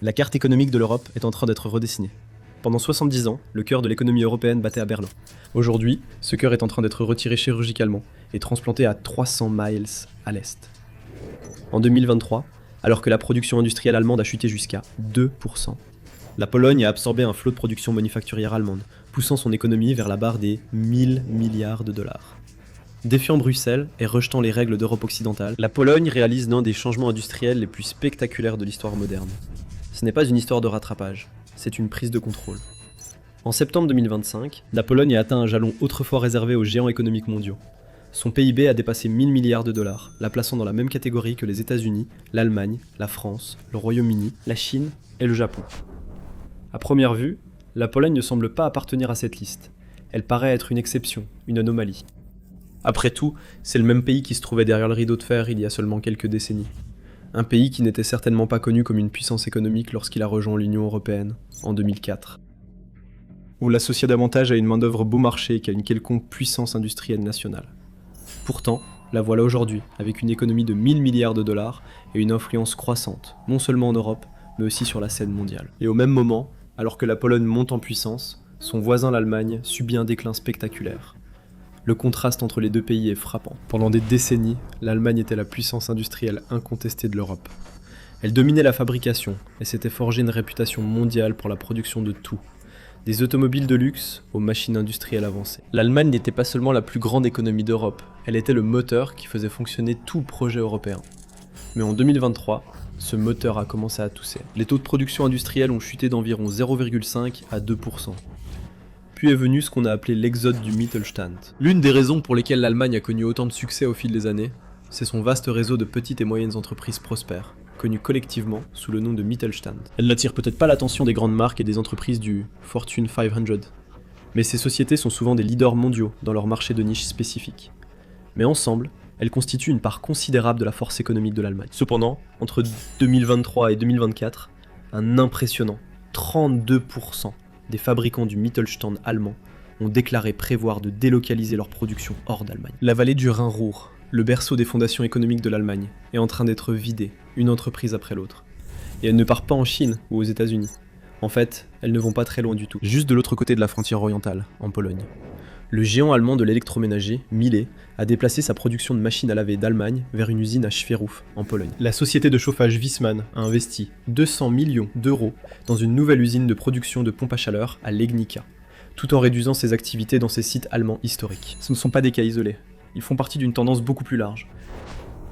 La carte économique de l'Europe est en train d'être redessinée. Pendant 70 ans, le cœur de l'économie européenne battait à Berlin. Aujourd'hui, ce cœur est en train d'être retiré chirurgicalement et transplanté à 300 miles à l'est. En 2023, alors que la production industrielle allemande a chuté jusqu'à 2%, la Pologne a absorbé un flot de production manufacturière allemande, poussant son économie vers la barre des 1000 milliards de dollars. Défiant Bruxelles et rejetant les règles d'Europe occidentale, la Pologne réalise l'un des changements industriels les plus spectaculaires de l'histoire moderne. Ce n'est pas une histoire de rattrapage, c'est une prise de contrôle. En septembre 2025, la Pologne a atteint un jalon autrefois réservé aux géants économiques mondiaux. Son PIB a dépassé 1000 milliards de dollars, la plaçant dans la même catégorie que les États-Unis, l'Allemagne, la France, le Royaume-Uni, la Chine et le Japon. À première vue, la Pologne ne semble pas appartenir à cette liste. Elle paraît être une exception, une anomalie. Après tout, c'est le même pays qui se trouvait derrière le rideau de fer il y a seulement quelques décennies. Un pays qui n'était certainement pas connu comme une puissance économique lorsqu'il a rejoint l'Union européenne, en 2004. Ou l'associait davantage à une main-d'œuvre beau marché qu'à une quelconque puissance industrielle nationale. Pourtant, la voilà aujourd'hui, avec une économie de 1000 milliards de dollars et une influence croissante, non seulement en Europe, mais aussi sur la scène mondiale. Et au même moment, alors que la Pologne monte en puissance, son voisin l'Allemagne subit un déclin spectaculaire. Le contraste entre les deux pays est frappant. Pendant des décennies, l'Allemagne était la puissance industrielle incontestée de l'Europe. Elle dominait la fabrication et s'était forgé une réputation mondiale pour la production de tout. Des automobiles de luxe aux machines industrielles avancées. L'Allemagne n'était pas seulement la plus grande économie d'Europe, elle était le moteur qui faisait fonctionner tout le projet européen. Mais en 2023, ce moteur a commencé à tousser. Les taux de production industrielle ont chuté d'environ 0,5 à 2%. Puis est venu ce qu'on a appelé l'exode du Mittelstand. L'une des raisons pour lesquelles l'Allemagne a connu autant de succès au fil des années, c'est son vaste réseau de petites et moyennes entreprises prospères, connues collectivement sous le nom de Mittelstand. Elle n'attire peut-être pas l'attention des grandes marques et des entreprises du Fortune 500, mais ces sociétés sont souvent des leaders mondiaux dans leur marché de niche spécifique. Mais ensemble, elles constituent une part considérable de la force économique de l'Allemagne. Cependant, entre 2023 et 2024, un impressionnant 32% des fabricants du Mittelstand allemand ont déclaré prévoir de délocaliser leur production hors d'Allemagne. La vallée du Rhin-Ruhr, le berceau des fondations économiques de l'Allemagne, est en train d'être vidée, une entreprise après l'autre. Et elles ne partent pas en Chine ou aux États-Unis. En fait, elles ne vont pas très loin du tout. Juste de l'autre côté de la frontière orientale, en Pologne. Le géant allemand de l'électroménager, Miele, a déplacé sa production de machines à laver d'Allemagne vers une usine à Schwerów, en Pologne. La société de chauffage Wiesmann a investi 200 millions d'euros dans une nouvelle usine de production de pompes à chaleur à Legnica, tout en réduisant ses activités dans ses sites allemands historiques. Ce ne sont pas des cas isolés, ils font partie d'une tendance beaucoup plus large.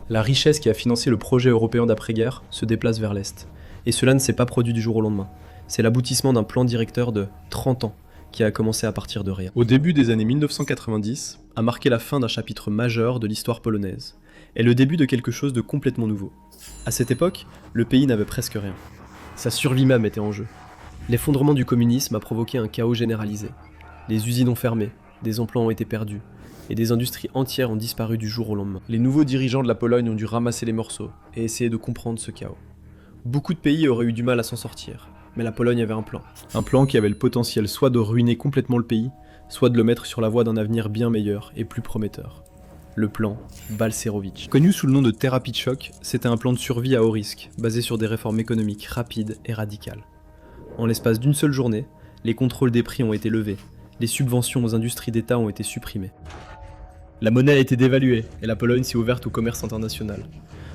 La richesse qui a financé le projet européen d'après-guerre se déplace vers l'Est, et cela ne s'est pas produit du jour au lendemain. C'est l'aboutissement d'un plan directeur de 30 ans, qui a commencé à partir de rien. Au début des années 1990, a marqué la fin d'un chapitre majeur de l'histoire polonaise, et le début de quelque chose de complètement nouveau. À cette époque, le pays n'avait presque rien. Sa survie même était en jeu. L'effondrement du communisme a provoqué un chaos généralisé. Les usines ont fermé, des emplois ont été perdus, et des industries entières ont disparu du jour au lendemain. Les nouveaux dirigeants de la Pologne ont dû ramasser les morceaux et essayer de comprendre ce chaos. Beaucoup de pays auraient eu du mal à s'en sortir. Mais la Pologne avait un plan. Un plan qui avait le potentiel soit de ruiner complètement le pays, soit de le mettre sur la voie d'un avenir bien meilleur et plus prometteur. Le plan Balcerowicz. Connu sous le nom de thérapie de choc, c'était un plan de survie à haut risque, basé sur des réformes économiques rapides et radicales. En l'espace d'une seule journée, les contrôles des prix ont été levés, les subventions aux industries d'État ont été supprimées. La monnaie a été dévaluée et la Pologne s'est ouverte au commerce international.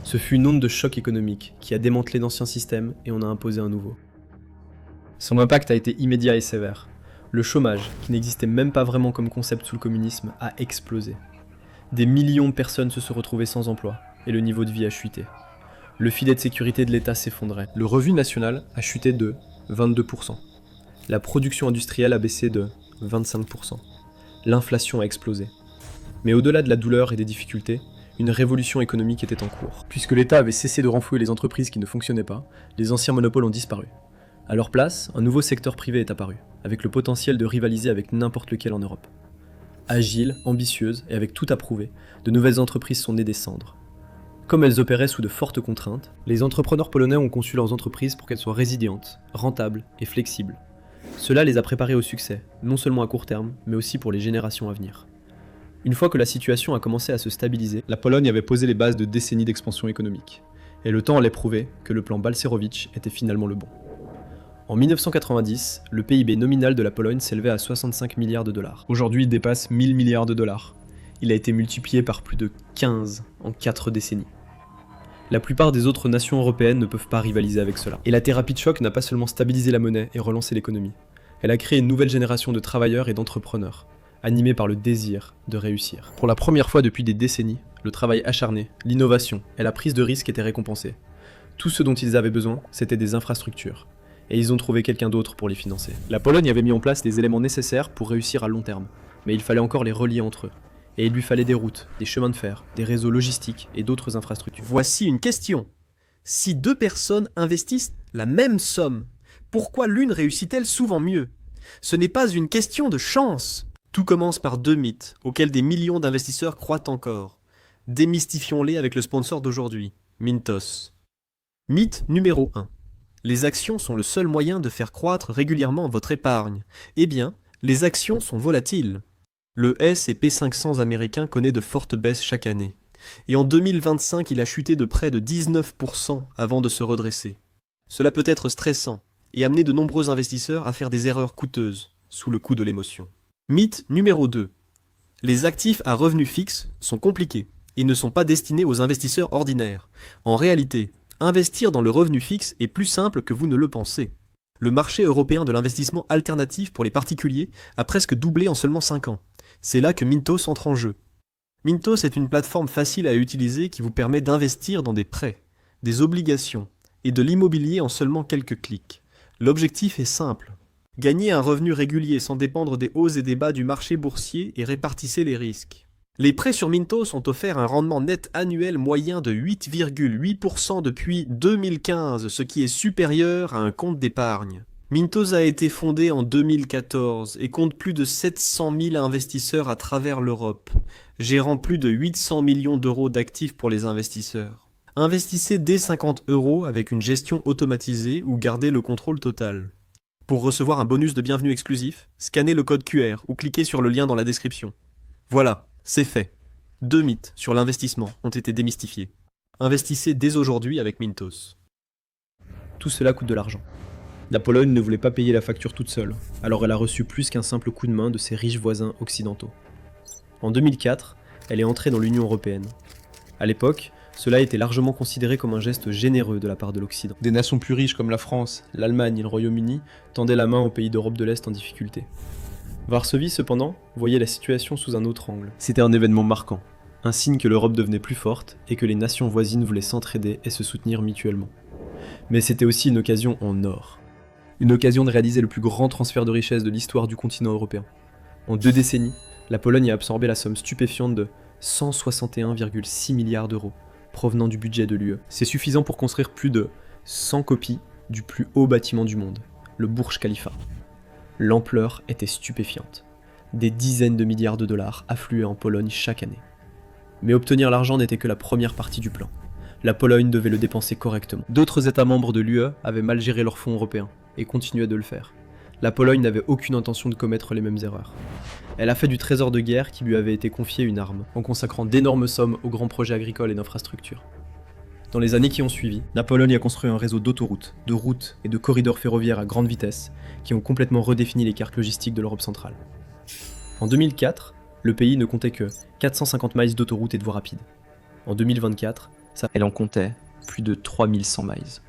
Ce fut une onde de choc économique qui a démantelé d'anciens systèmes et en a imposé un nouveau. Son impact a été immédiat et sévère. Le chômage, qui n'existait même pas vraiment comme concept sous le communisme, a explosé. Des millions de personnes se sont retrouvées sans emploi, et le niveau de vie a chuté. Le filet de sécurité de l'État s'effondrait. Le revenu national a chuté de 22%. La production industrielle a baissé de 25%. L'inflation a explosé. Mais au-delà de la douleur et des difficultés, une révolution économique était en cours. Puisque l'État avait cessé de renflouer les entreprises qui ne fonctionnaient pas, les anciens monopoles ont disparu. À leur place, un nouveau secteur privé est apparu, avec le potentiel de rivaliser avec n'importe lequel en Europe. Agiles, ambitieuses et avec tout à prouver, de nouvelles entreprises sont nées des cendres. Comme elles opéraient sous de fortes contraintes, les entrepreneurs polonais ont conçu leurs entreprises pour qu'elles soient résilientes, rentables et flexibles. Cela les a préparés au succès, non seulement à court terme, mais aussi pour les générations à venir. Une fois que la situation a commencé à se stabiliser, la Pologne avait posé les bases de décennies d'expansion économique. Et le temps allait prouver que le plan Balcerowicz était finalement le bon. En 1990, le PIB nominal de la Pologne s'élevait à 65 milliards de dollars. Aujourd'hui, il dépasse 1000 milliards de dollars. Il a été multiplié par plus de 15 en 4 décennies. La plupart des autres nations européennes ne peuvent pas rivaliser avec cela. Et la thérapie de choc n'a pas seulement stabilisé la monnaie et relancé l'économie. Elle a créé une nouvelle génération de travailleurs et d'entrepreneurs, animés par le désir de réussir. Pour la première fois depuis des décennies, le travail acharné, l'innovation et la prise de risque étaient récompensés. Tout ce dont ils avaient besoin, c'était des infrastructures. Et ils ont trouvé quelqu'un d'autre pour les financer. La Pologne avait mis en place les éléments nécessaires pour réussir à long terme, mais il fallait encore les relier entre eux. Et il lui fallait des routes, des chemins de fer, des réseaux logistiques et d'autres infrastructures. Voici une question. Si deux personnes investissent la même somme, pourquoi l'une réussit-elle souvent mieux? Ce n'est pas une question de chance. Tout commence par deux mythes, auxquels des millions d'investisseurs croient encore. Démystifions-les avec le sponsor d'aujourd'hui, Mintos. Mythe numéro 1. Les actions sont le seul moyen de faire croître régulièrement votre épargne. Eh bien, les actions sont volatiles. Le S&P 500 américain connaît de fortes baisses chaque année. Et en 2025, il a chuté de près de 19% avant de se redresser. Cela peut être stressant et amener de nombreux investisseurs à faire des erreurs coûteuses, sous le coup de l'émotion. Mythe numéro 2. Les actifs à revenus fixes sont compliqués et ne sont pas destinés aux investisseurs ordinaires. En réalité, investir dans le revenu fixe est plus simple que vous ne le pensez. Le marché européen de l'investissement alternatif pour les particuliers a presque doublé en seulement 5 ans. C'est là que Mintos entre en jeu. Mintos est une plateforme facile à utiliser qui vous permet d'investir dans des prêts, des obligations et de l'immobilier en seulement quelques clics. L'objectif est simple. Gagnez un revenu régulier sans dépendre des hauts et des bas du marché boursier et répartissez les risques. Les prêts sur Mintos ont offert un rendement net annuel moyen de 8,8% depuis 2015, ce qui est supérieur à un compte d'épargne. Mintos a été fondé en 2014 et compte plus de 700 000 investisseurs à travers l'Europe, gérant plus de 800 millions d'euros d'actifs pour les investisseurs. Investissez dès 50 € avec une gestion automatisée ou gardez le contrôle total. Pour recevoir un bonus de bienvenue exclusif, scannez le code QR ou cliquez sur le lien dans la description. Voilà, c'est fait. 2 mythes sur l'investissement ont été démystifiés. Investissez dès aujourd'hui avec Mintos. Tout cela coûte de l'argent. La Pologne ne voulait pas payer la facture toute seule, alors elle a reçu plus qu'un simple coup de main de ses riches voisins occidentaux. En 2004, elle est entrée dans l'Union européenne. À l'époque, cela était largement considéré comme un geste généreux de la part de l'Occident. Des nations plus riches comme la France, l'Allemagne et le Royaume-Uni tendaient la main aux pays d'Europe de l'Est en difficulté. Varsovie, cependant, voyait la situation sous un autre angle. C'était un événement marquant, un signe que l'Europe devenait plus forte et que les nations voisines voulaient s'entraider et se soutenir mutuellement. Mais c'était aussi une occasion en or. Une occasion de réaliser le plus grand transfert de richesse de l'histoire du continent européen. En 2 décennies, la Pologne a absorbé la somme stupéfiante de 161,6 milliards d'euros, provenant du budget de l'UE. C'est suffisant pour construire plus de 100 copies du plus haut bâtiment du monde, le Burj Khalifa. L'ampleur était stupéfiante. Des dizaines de milliards de dollars affluaient en Pologne chaque année. Mais obtenir l'argent n'était que la première partie du plan. La Pologne devait le dépenser correctement. D'autres États membres de l'UE avaient mal géré leurs fonds européens et continuaient de le faire. La Pologne n'avait aucune intention de commettre les mêmes erreurs. Elle a fait du trésor de guerre qui lui avait été confié une arme, en consacrant d'énormes sommes aux grands projets agricoles et d'infrastructures. Dans les années qui ont suivi, la Pologne a construit un réseau d'autoroutes, de routes et de corridors ferroviaires à grande vitesse qui ont complètement redéfini les cartes logistiques de l'Europe centrale. En 2004, le pays ne comptait que 450 miles d'autoroutes et de voies rapides. En 2024, elle en comptait plus de 3100 miles.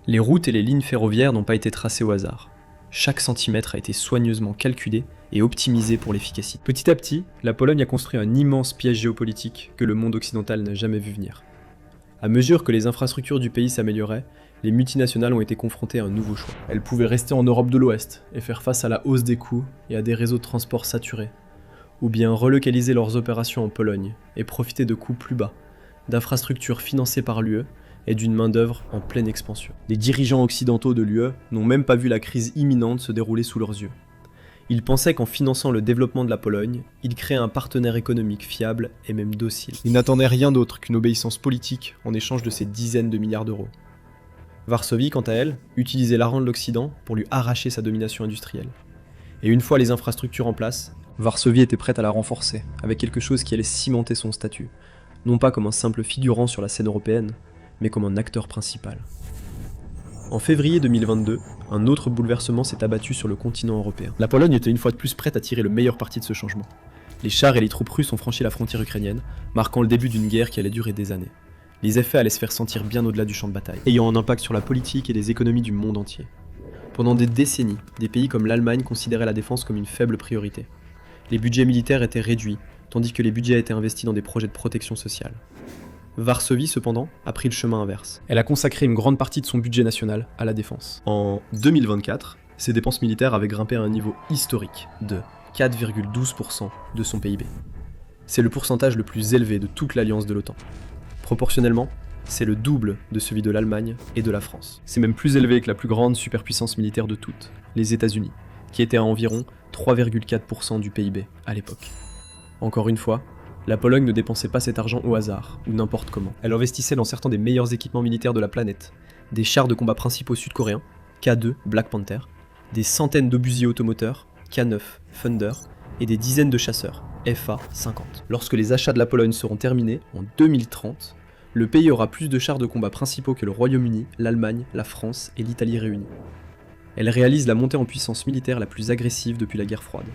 Les routes et les lignes ferroviaires n'ont pas été tracées au hasard. Chaque centimètre a été soigneusement calculé et optimisé pour l'efficacité. Petit à petit, la Pologne a construit un immense piège géopolitique que le monde occidental n'a jamais vu venir. À mesure que les infrastructures du pays s'amélioraient, les multinationales ont été confrontées à un nouveau choix. Elles pouvaient rester en Europe de l'Ouest et faire face à la hausse des coûts et à des réseaux de transport saturés, ou bien relocaliser leurs opérations en Pologne et profiter de coûts plus bas, d'infrastructures financées par l'UE et d'une main-d'œuvre en pleine expansion. Les dirigeants occidentaux de l'UE n'ont même pas vu la crise imminente se dérouler sous leurs yeux. Ils pensaient qu'en finançant le développement de la Pologne, ils créaient un partenaire économique fiable et même docile. Ils n'attendaient rien d'autre qu'une obéissance politique en échange de ces dizaines de milliards d'euros. Varsovie, quant à elle, utilisait l'argent de l'Occident pour lui arracher sa domination industrielle. Et une fois les infrastructures en place, Varsovie était prête à la renforcer, avec quelque chose qui allait cimenter son statut, non pas comme un simple figurant sur la scène européenne, mais comme un acteur principal. En février 2022, un autre bouleversement s'est abattu sur le continent européen. La Pologne était une fois de plus prête à tirer le meilleur parti de ce changement. Les chars et les troupes russes ont franchi la frontière ukrainienne, marquant le début d'une guerre qui allait durer des années. Les effets allaient se faire sentir bien au-delà du champ de bataille, ayant un impact sur la politique et les économies du monde entier. Pendant des décennies, des pays comme l'Allemagne considéraient la défense comme une faible priorité. Les budgets militaires étaient réduits, tandis que les budgets étaient investis dans des projets de protection sociale. Varsovie, cependant, a pris le chemin inverse. Elle a consacré une grande partie de son budget national à la défense. En 2024, ses dépenses militaires avaient grimpé à un niveau historique de 4,12% de son PIB. C'est le pourcentage le plus élevé de toute l'alliance de l'OTAN. Proportionnellement, c'est le double de celui de l'Allemagne et de la France. C'est même plus élevé que la plus grande superpuissance militaire de toutes, les États-Unis, qui était à environ 3,4% du PIB à l'époque. Encore une fois, la Pologne ne dépensait pas cet argent au hasard, ou n'importe comment. Elle investissait dans certains des meilleurs équipements militaires de la planète, des chars de combat principaux sud-coréens, K2, Black Panther, des centaines d'obusiers automoteurs, K9, Thunder, et des dizaines de chasseurs, FA-50. Lorsque les achats de la Pologne seront terminés, en 2030, le pays aura plus de chars de combat principaux que le Royaume-Uni, l'Allemagne, la France et l'Italie réunies. Elle réalise la montée en puissance militaire la plus agressive depuis la guerre froide.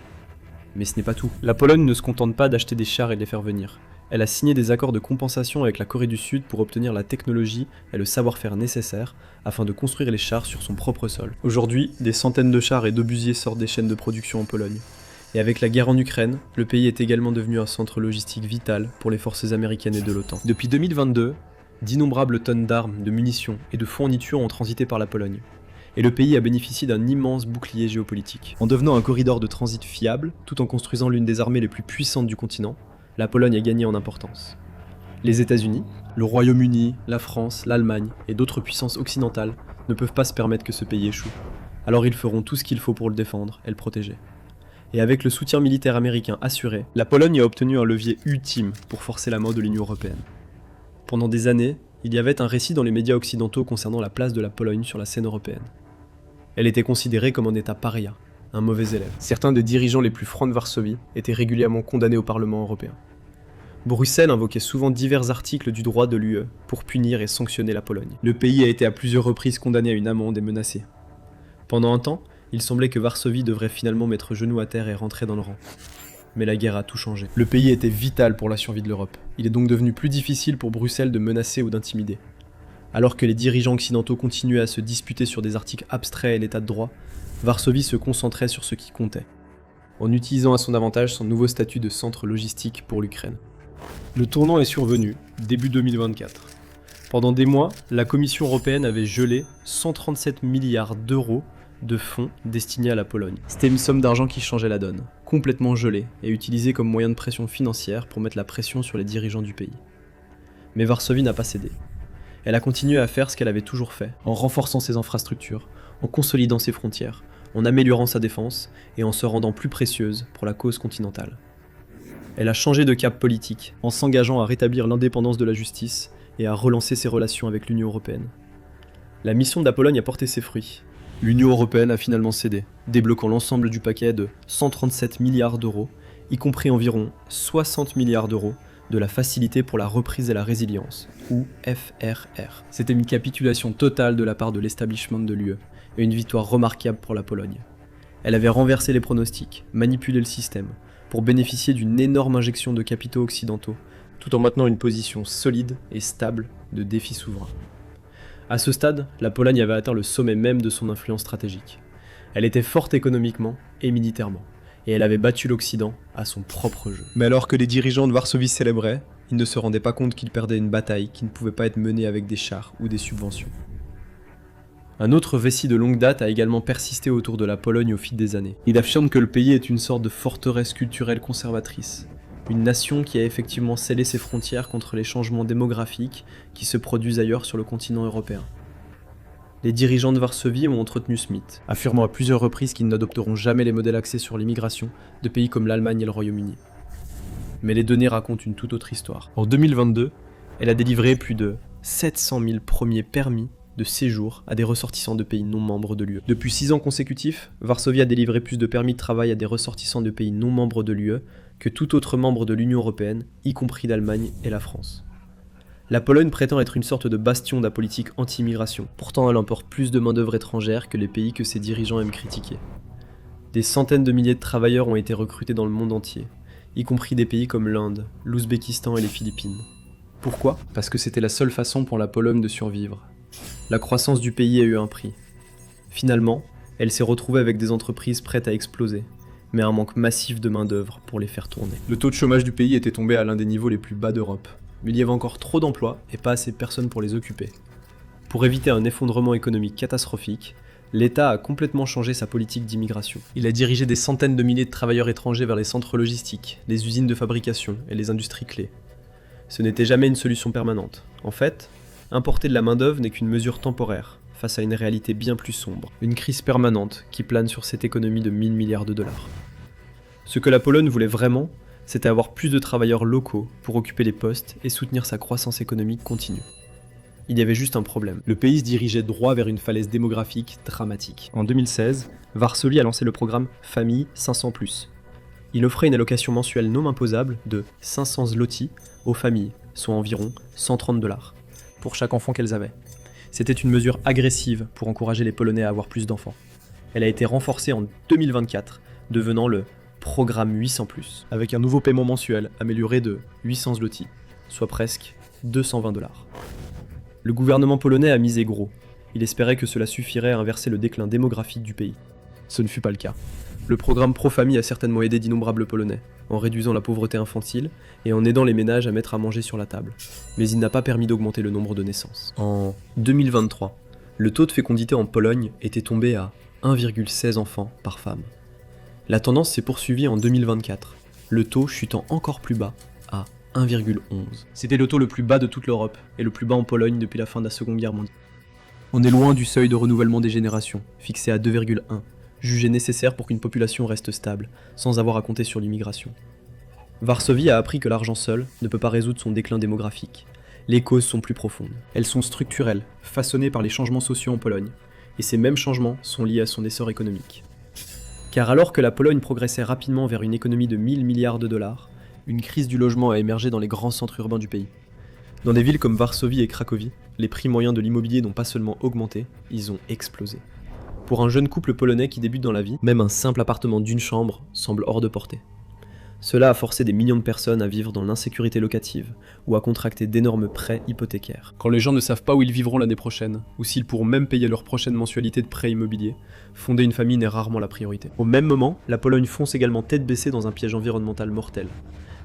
Mais ce n'est pas tout. La Pologne ne se contente pas d'acheter des chars et de les faire venir. Elle a signé des accords de compensation avec la Corée du Sud pour obtenir la technologie et le savoir-faire nécessaires afin de construire les chars sur son propre sol. Aujourd'hui, des centaines de chars et d'obusiers sortent des chaînes de production en Pologne. Et avec la guerre en Ukraine, le pays est également devenu un centre logistique vital pour les forces américaines et de l'OTAN. Depuis 2022, d'innombrables tonnes d'armes, de munitions et de fournitures ont transité par la Pologne. Et le pays a bénéficié d'un immense bouclier géopolitique. En devenant un corridor de transit fiable, tout en construisant l'une des armées les plus puissantes du continent, la Pologne a gagné en importance. Les États-Unis, le Royaume-Uni, la France, l'Allemagne et d'autres puissances occidentales ne peuvent pas se permettre que ce pays échoue. Alors ils feront tout ce qu'il faut pour le défendre et le protéger. Et avec le soutien militaire américain assuré, la Pologne a obtenu un levier ultime pour forcer la main de l'Union européenne. Pendant des années, il y avait un récit dans les médias occidentaux concernant la place de la Pologne sur la scène européenne. Elle était considérée comme un État paria, un mauvais élève. Certains des dirigeants les plus francs de Varsovie étaient régulièrement condamnés au Parlement européen. Bruxelles invoquait souvent divers articles du droit de l'UE pour punir et sanctionner la Pologne. Le pays a été à plusieurs reprises condamné à une amende et menacé. Pendant un temps, il semblait que Varsovie devrait finalement mettre genou à terre et rentrer dans le rang. Mais la guerre a tout changé. Le pays était vital pour la survie de l'Europe. Il est donc devenu plus difficile pour Bruxelles de menacer ou d'intimider. Alors que les dirigeants occidentaux continuaient à se disputer sur des articles abstraits et l'état de droit, Varsovie se concentrait sur ce qui comptait, en utilisant à son avantage son nouveau statut de centre logistique pour l'Ukraine. Le tournant est survenu, début 2024. Pendant des mois, la Commission européenne avait gelé 137 milliards d'euros de fonds destinés à la Pologne. C'était une somme d'argent qui changeait la donne, complètement gelée et utilisée comme moyen de pression financière pour mettre la pression sur les dirigeants du pays. Mais Varsovie n'a pas cédé. Elle a continué à faire ce qu'elle avait toujours fait, en renforçant ses infrastructures, en consolidant ses frontières, en améliorant sa défense et en se rendant plus précieuse pour la cause continentale. Elle a changé de cap politique, en s'engageant à rétablir l'indépendance de la justice et à relancer ses relations avec l'Union européenne. La mission de la Pologne a porté ses fruits. L'Union européenne a finalement cédé, débloquant l'ensemble du paquet de 137 milliards d'euros, y compris environ 60 milliards d'euros de la Facilité pour la reprise et la résilience, ou FRR. C'était une capitulation totale de la part de l'establishment de l'UE, et une victoire remarquable pour la Pologne. Elle avait renversé les pronostics, manipulé le système, pour bénéficier d'une énorme injection de capitaux occidentaux, tout en maintenant une position solide et stable de défi souverain. À ce stade, la Pologne avait atteint le sommet même de son influence stratégique. Elle était forte économiquement et militairement, et elle avait battu l'Occident à son propre jeu. Mais alors que les dirigeants de Varsovie célébraient, ils ne se rendaient pas compte qu'ils perdaient une bataille qui ne pouvait pas être menée avec des chars ou des subventions. Un autre récit de longue date a également persisté autour de la Pologne au fil des années. Il affirme que le pays est une sorte de forteresse culturelle conservatrice, une nation qui a effectivement scellé ses frontières contre les changements démographiques qui se produisent ailleurs sur le continent européen. Les dirigeants de Varsovie ont entretenu ce mythe, affirmant à plusieurs reprises qu'ils n'adopteront jamais les modèles axés sur l'immigration de pays comme l'Allemagne et le Royaume-Uni. Mais les données racontent une toute autre histoire. En 2022, elle a délivré plus de 700 000 premiers permis de séjour à des ressortissants de pays non membres de l'UE. Depuis 6 ans consécutifs, Varsovie a délivré plus de permis de travail à des ressortissants de pays non membres de l'UE que tout autre membre de l'Union européenne, y compris l'Allemagne et la France. La Pologne prétend être une sorte de bastion de la politique anti-immigration. Pourtant, elle importe plus de main-d'œuvre étrangère que les pays que ses dirigeants aiment critiquer. Des centaines de milliers de travailleurs ont été recrutés dans le monde entier, y compris des pays comme l'Inde, l'Ouzbékistan et les Philippines. Pourquoi ? Parce que c'était la seule façon pour la Pologne de survivre. La croissance du pays a eu un prix. Finalement, elle s'est retrouvée avec des entreprises prêtes à exploser, mais un manque massif de main-d'œuvre pour les faire tourner. Le taux de chômage du pays était tombé à l'un des niveaux les plus bas d'Europe, mais il y avait encore trop d'emplois et pas assez de personnes pour les occuper. Pour éviter un effondrement économique catastrophique, l'État a complètement changé sa politique d'immigration. Il a dirigé des centaines de milliers de travailleurs étrangers vers les centres logistiques, les usines de fabrication et les industries clés. Ce n'était jamais une solution permanente. En fait, importer de la main-d'œuvre n'est qu'une mesure temporaire, face à une réalité bien plus sombre, une crise permanente qui plane sur cette économie de 1000 milliards de dollars. Ce que la Pologne voulait vraiment, c'était avoir plus de travailleurs locaux pour occuper les postes et soutenir sa croissance économique continue. Il y avait juste un problème. Le pays se dirigeait droit vers une falaise démographique dramatique. En 2016, Varsovie a lancé le programme Famille 500+. Il offrait une allocation mensuelle non imposable de 500 zloty aux familles, soit environ 130 $, pour chaque enfant qu'elles avaient. C'était une mesure agressive pour encourager les Polonais à avoir plus d'enfants. Elle a été renforcée en 2024, devenant le programme 800+, avec un nouveau paiement mensuel amélioré de 800 zloty, soit presque 220 $. Le gouvernement polonais a misé gros. Il espérait que cela suffirait à inverser le déclin démographique du pays. Ce ne fut pas le cas. Le programme Pro-Famille a certainement aidé d'innombrables Polonais, en réduisant la pauvreté infantile et en aidant les ménages à mettre à manger sur la table. Mais il n'a pas permis d'augmenter le nombre de naissances. En 2023, le taux de fécondité en Pologne était tombé à 1,16 enfants par femme. La tendance s'est poursuivie en 2024, le taux chutant encore plus bas à 1,11. C'était le taux le plus bas de toute l'Europe et le plus bas en Pologne depuis la fin de la Seconde Guerre mondiale. On est loin du seuil de renouvellement des générations, fixé à 2,1, jugé nécessaire pour qu'une population reste stable, sans avoir à compter sur l'immigration. Varsovie a appris que l'argent seul ne peut pas résoudre son déclin démographique. Les causes sont plus profondes. Elles sont structurelles, façonnées par les changements sociaux en Pologne, et ces mêmes changements sont liés à son essor économique. Car alors que la Pologne progressait rapidement vers une économie de 1000 milliards de dollars, une crise du logement a émergé dans les grands centres urbains du pays. Dans des villes comme Varsovie et Cracovie, les prix moyens de l'immobilier n'ont pas seulement augmenté, ils ont explosé. Pour un jeune couple polonais qui débute dans la vie, même un simple appartement d'une chambre semble hors de portée. Cela a forcé des millions de personnes à vivre dans l'insécurité locative ou à contracter d'énormes prêts hypothécaires. Quand les gens ne savent pas où ils vivront l'année prochaine, ou s'ils pourront même payer leur prochaine mensualité de prêt immobilier, fonder une famille n'est rarement la priorité. Au même moment, la Pologne fonce également tête baissée dans un piège environnemental mortel.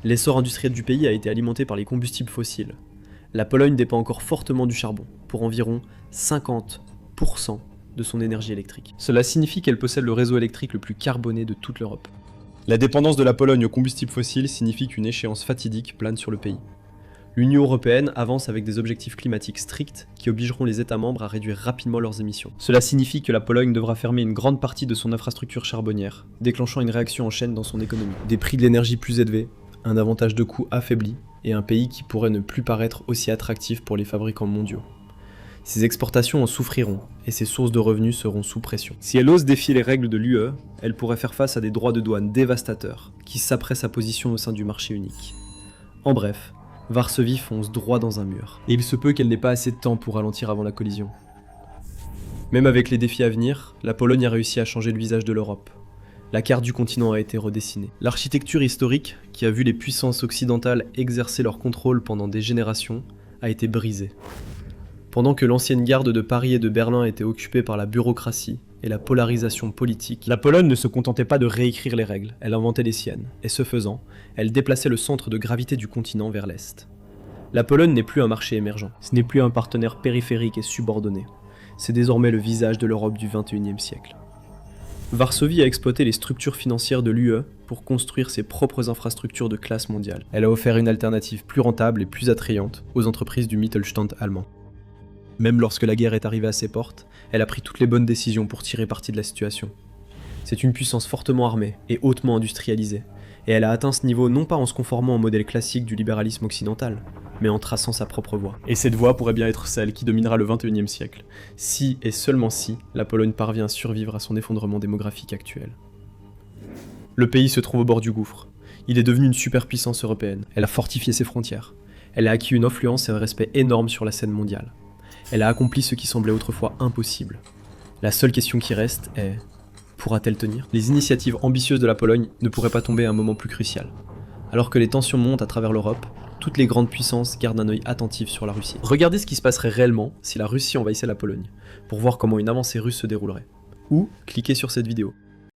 L'essor industriel du pays a été alimenté par les combustibles fossiles. La Pologne dépend encore fortement du charbon, pour environ 50% de son énergie électrique. Cela signifie qu'elle possède le réseau électrique le plus carboné de toute l'Europe. La dépendance de la Pologne aux combustibles fossiles signifie qu'une échéance fatidique plane sur le pays. L'Union européenne avance avec des objectifs climatiques stricts qui obligeront les États membres à réduire rapidement leurs émissions. Cela signifie que la Pologne devra fermer une grande partie de son infrastructure charbonnière, déclenchant une réaction en chaîne dans son économie. Des prix de l'énergie plus élevés, un avantage de coût affaibli, et un pays qui pourrait ne plus paraître aussi attractif pour les fabricants mondiaux. Ses exportations en souffriront, et ses sources de revenus seront sous pression. Si elle ose défier les règles de l'UE, elle pourrait faire face à des droits de douane dévastateurs, qui saperaient sa position au sein du marché unique. En bref, Varsovie fonce droit dans un mur, et il se peut qu'elle n'ait pas assez de temps pour ralentir avant la collision. Même avec les défis à venir, la Pologne a réussi à changer le visage de l'Europe. La carte du continent a été redessinée. L'architecture historique, qui a vu les puissances occidentales exercer leur contrôle pendant des générations, a été brisée. Pendant que l'ancienne garde de Paris et de Berlin était occupée par la bureaucratie et la polarisation politique, la Pologne ne se contentait pas de réécrire les règles, elle inventait les siennes, et ce faisant, elle déplaçait le centre de gravité du continent vers l'Est. La Pologne n'est plus un marché émergent, ce n'est plus un partenaire périphérique et subordonné, c'est désormais le visage de l'Europe du XXIe siècle. Varsovie a exploité les structures financières de l'UE pour construire ses propres infrastructures de classe mondiale. Elle a offert une alternative plus rentable et plus attrayante aux entreprises du Mittelstand allemand. Même lorsque la guerre est arrivée à ses portes, elle a pris toutes les bonnes décisions pour tirer parti de la situation. C'est une puissance fortement armée et hautement industrialisée, et elle a atteint ce niveau non pas en se conformant au modèle classique du libéralisme occidental, mais en traçant sa propre voie. Et cette voie pourrait bien être celle qui dominera le XXIe siècle, si et seulement si la Pologne parvient à survivre à son effondrement démographique actuel. Le pays se trouve au bord du gouffre. Il est devenu une superpuissance européenne. Elle a fortifié ses frontières. Elle a acquis une influence et un respect énorme sur la scène mondiale. Elle a accompli ce qui semblait autrefois impossible. La seule question qui reste est: pourra-t-elle tenir ? Les initiatives ambitieuses de la Pologne ne pourraient pas tomber à un moment plus crucial. Alors que les tensions montent à travers l'Europe, toutes les grandes puissances gardent un œil attentif sur la Russie. Regardez ce qui se passerait réellement si la Russie envahissait la Pologne, pour voir comment une avancée russe se déroulerait. Ou cliquez sur cette vidéo.